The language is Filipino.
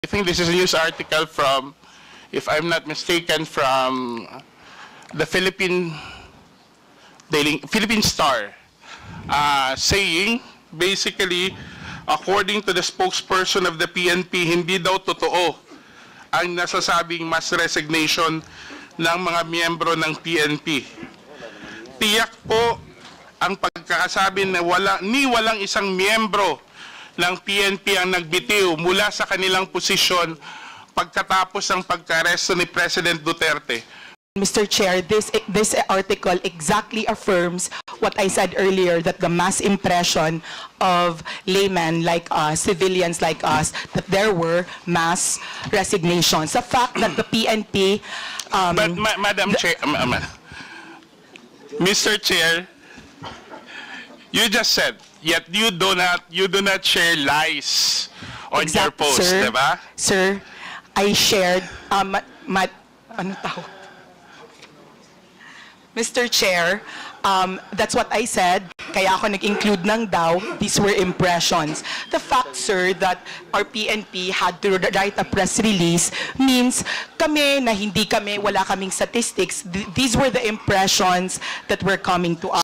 I think this is a news article from, if I'm not mistaken, from the Philippine Star, saying basically, according to the spokesperson of the PNP, hindi daw totoo ang nasasabing mass resignation ng mga miyembro ng PNP. Tiyak po ang pagkakasabi na walang isang miyembro ng PNP ang nagbitiw mula sa kanilang posisyon pagkatapos ng pagka-aresto ni President Duterte. Mr. Chair, this article exactly affirms what I said earlier, that the mass impression of laymen like us, civilians like us, that there were mass resignations. The fact that the PNP... But Madam Chair, Mr. Chair, you just said, yet you do not share lies on your post, sir, diba? Sir, I shared, ano tawag? Mr. Chair, that's what I said. Kaya ako nag-include ng daw, these were impressions. The fact, sir, that our PNP had to write a press release means kami na hindi kami, wala kaming statistics. These were the impressions that were coming to us.